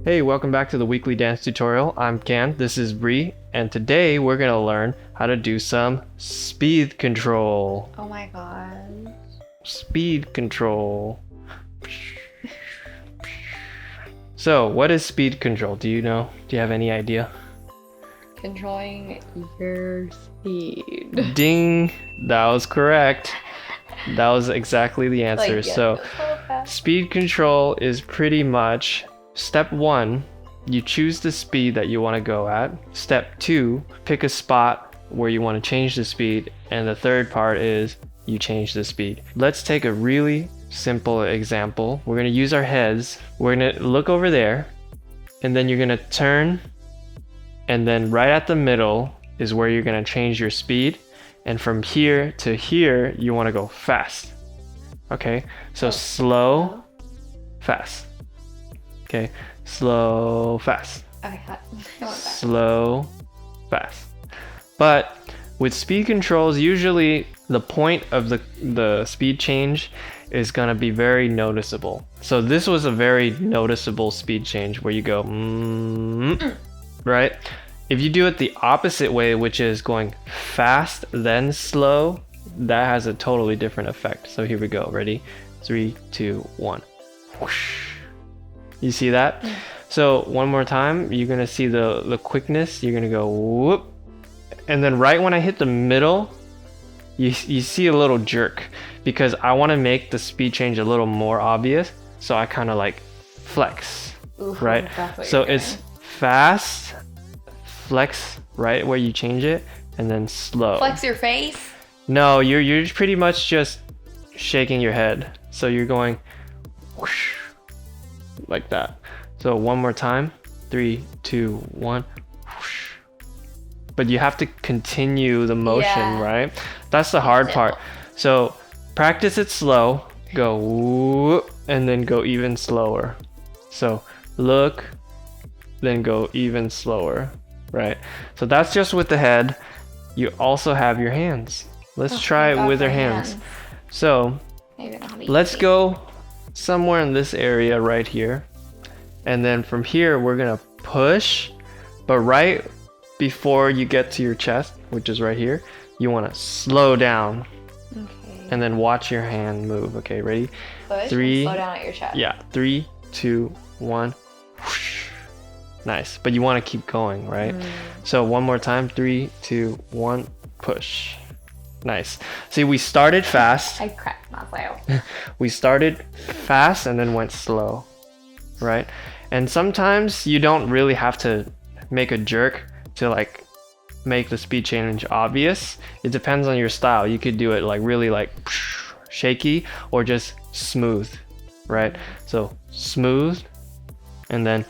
Hey, welcome back to the weekly dance tutorial. I'm Can, this is Bree, and today we're gonna learn how to do some speed control. Oh my god. Speed control. So, what is speed control? Do you know? Do you have any idea? Controlling your speed. Ding! That was correct. That was exactly the answer. So speed control is pretty much step 1, you choose the speed that you want to go at. Step 2, pick a spot where you want to change the speed. And the third part is you change the speed. Let's take a really simple example. We're going to use our heads. We're going to look over there, and then you're going to turn, and then right at the middle is where you're going to change your speed. And from here to here, you want to go fast. Okay, so slow, fast. Okay, slow, fast. Okay, I want that. Slow, fast. But with speed controls, usually the point of the speed change is going to be very noticeable. So this was a very noticeable speed change where you go, right? If you do it the opposite way, which is going fast, then slow, that has a totally different effect. So here we go. Ready? 3, 2, 1. Whoosh. You see that? Yeah. So one more time, you're going to see the quickness. You're going to go whoop. And then right when I hit the middle, you see a little jerk because I want to make the speed change a little more obvious. So I kind of like flex, Ooh, right? So it's fast, flex right where you change it, and then slow. Flex your face? No, you're pretty much just shaking your head. So you're going whoosh, like that. So one more time. 3, 2, 1. Whoosh. But you have to continue the motion, right? That's the hard part. So practice it slow. Go whoop, and then go even slower. So look, then go even slower. Right, so that's just with the head. You also have your hands. Let's try it with our hands. So let's go somewhere in this area right here, and then from here we're gonna push, but right before you get to your chest, which is right here, you want to slow down. Okay. And then watch your hand move. Okay, ready? Push 3. And slow down at your chest. Yeah, 3, 2, 1. Whoosh. Nice, but you want to keep going, right? So one more time. 3, 2, 1. Push. Nice. See, we started fast. I cracked myself. We started fast and then went slow, right? And sometimes you don't really have to make a jerk to like make the speed change obvious. It depends on your style. You could do it like really like shaky or just smooth, right? So smooth and then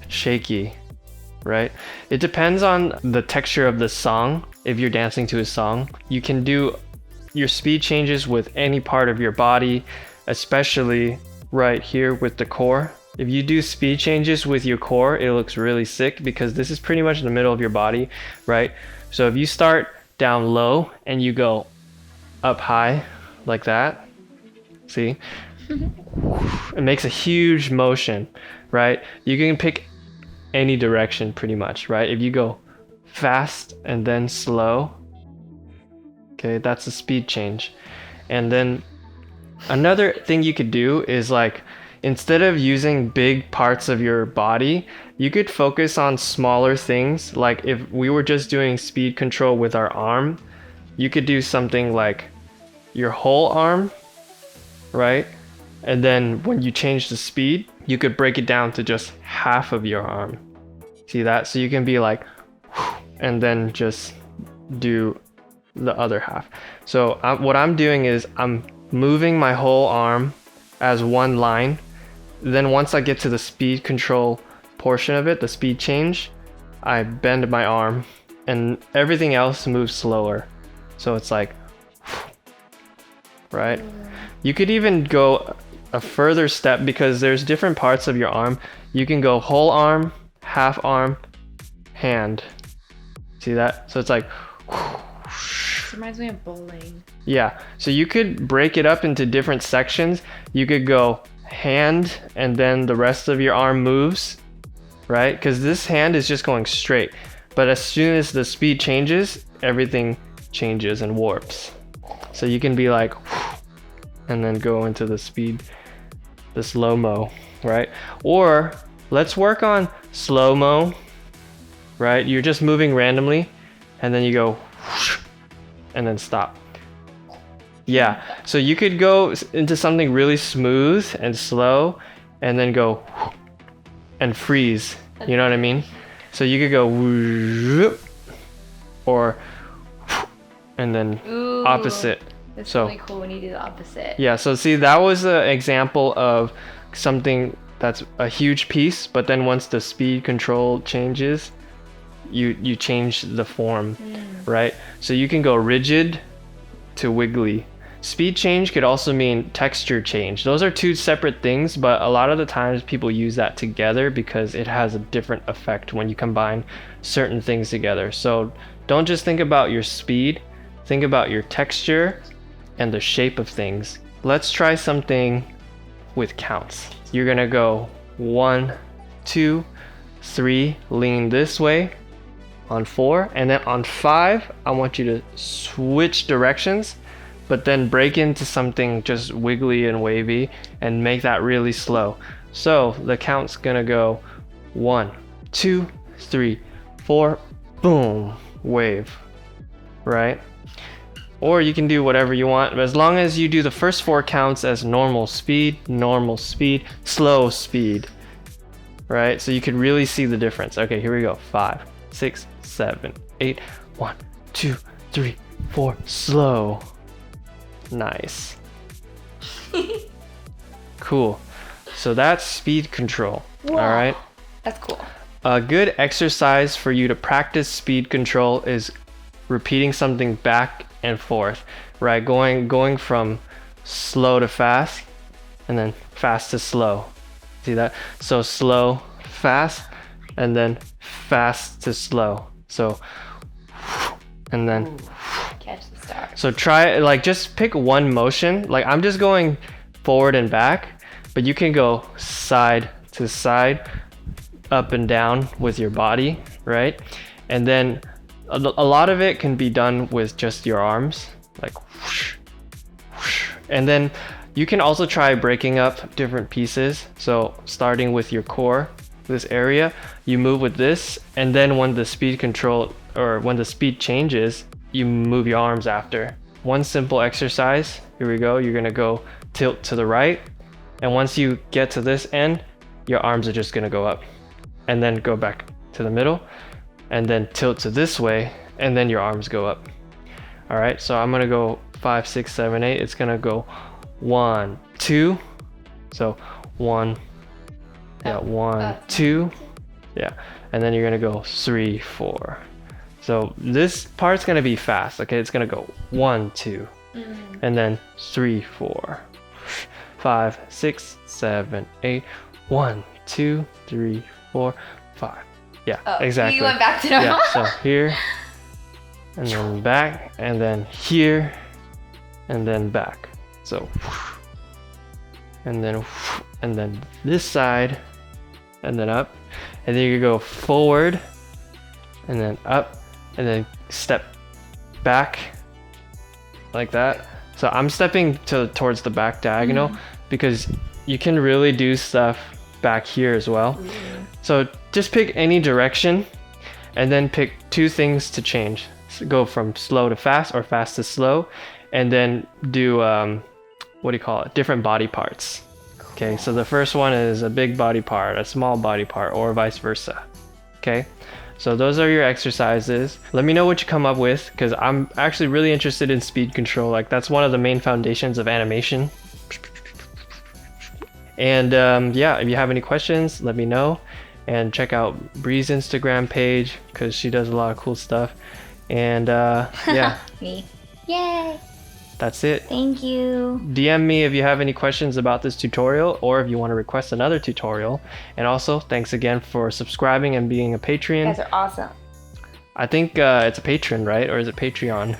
shaky, right? It depends on the texture of the song. If you're dancing to a song, you can do your speed changes with any part of your body, especially right here with the core. If you do speed changes with your core, it looks really sick because this is pretty much in the middle of your body, right? So if you start down low and you go up high like that, see? It makes a huge motion, right? You can pick any direction pretty much, right? If you go fast and then slow, okay, that's a speed change. And then another thing you could do is like, instead of using big parts of your body, you could focus on smaller things. Like if we were just doing speed control with our arm, you could do something like your whole arm, right? And then when you change the speed, you could break it down to just half of your arm. See that? So you can be like, and then just do the other half. So what I'm doing is I'm moving my whole arm as one line. Then once I get to the speed control portion of it, the speed change, I bend my arm and everything else moves slower. So it's like, right? You could even go a further step because there's different parts of your arm. You can go whole arm, half arm, hand. See that? So it's like, This reminds me of bowling. yeah. So you could break it up into different sections. You could go hand and then the rest of your arm moves right? Because this hand is just going straight. But as soon as the speed changes, everything changes and warps. So you can be like, and then go into the speed, the slow-mo, right? Or let's work on slow-mo, right? You're just moving randomly, and then you go, and then stop. Yeah, so you could go into something really smooth and slow, and then go and freeze. You know what I mean? So you could go, or, and then Ooh, opposite. It's So- really cool when you do the opposite. Yeah, so see, that was an example of something that's a huge piece, but then once the speed control changes, you change the form, right? So you can go rigid to wiggly. Speed change could also mean texture change. Those are two separate things, but a lot of the times people use that together because it has a different effect when you combine certain things together. So don't just think about your speed, think about your texture and the shape of things. Let's try something with counts. You're gonna go 1, 2, 3, lean this way on 4, and then on 5, I want you to switch directions, but then break into something just wiggly and wavy and make that really slow. So the count's gonna go 1, 2, 3, 4, boom, wave, right? Or you can do whatever you want, but as long as you do the first 4 counts as normal speed, slow speed, right? So you can really see the difference. Okay, here we go. 5, 6, 7, 8, 1, 2, 3, 4, slow. Nice. Cool. So that's speed control. Wow. All right. That's cool. A good exercise for you to practice speed control is repeating something back and forth, right? Going from slow to fast and then fast to slow. See that? So slow, fast, and then fast to slow. So, and then, Catch the star. so try, like, just pick one motion. Like, I'm just going forward and back, but you can go side to side, up and down with your body, right? And then a lot of it can be done with just your arms, like whoosh, whoosh. And then you can also try breaking up different pieces. So starting with your core, this area, you move with this, and then when the speed control or when the speed changes, you move your arms after. One simple exercise, here we go, you're gonna go tilt to the right, and once you get to this end, your arms are just gonna go up, and then go back to the middle, and then tilt to this way, and then your arms go up. All right, so I'm gonna go 5, 6, 7, 8. It's gonna go 1, 2. So 1, yeah, 1, 2, yeah, and then you're gonna go 3, 4. So this part's gonna be fast. Okay, it's gonna go 1, 2, and then 3, 4, 5, 6, 7, 8. 1, 2, 3, 4, 5. Yeah, exactly. You went back to normal. Yeah, so here, and then back, and then here, and then back. So, and then this side, and then up, and then you go forward, and then up, and then step back, like that. So I'm stepping towards the back diagonal because you can really do stuff back here as well. So just pick any direction and then pick 2 things to change. So go from slow to fast or fast to slow, and then do what do you call it? Different body parts. Okay, so the first one is a big body part, a small body part, or vice versa. Okay, so those are your exercises. Let me know what you come up with, because I'm actually really interested in speed control. Like, that's one of the main foundations of animation. And yeah, if you have any questions, let me know. And check out Bree's Instagram page, because she does a lot of cool stuff. And yeah, Me. Yay. that's it. Thank you. DM me if you have any questions about this tutorial, or if you want to request another tutorial. And also, thanks again for subscribing and being a You Patreon. guys are awesome. I think it's a patron, right? Or is it Patreon?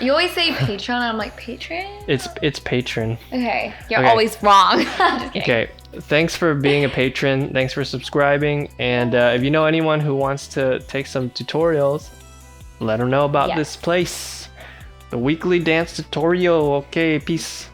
You always say Patreon, and I'm like, Patreon? It's patron. Okay, you're Okay. always wrong. I'm just kidding. Okay, thanks for being a patron. Thanks for subscribing. And if you know anyone who wants to take some tutorials, let them know about Yes. this place. The weekly dance tutorial. Okay, peace.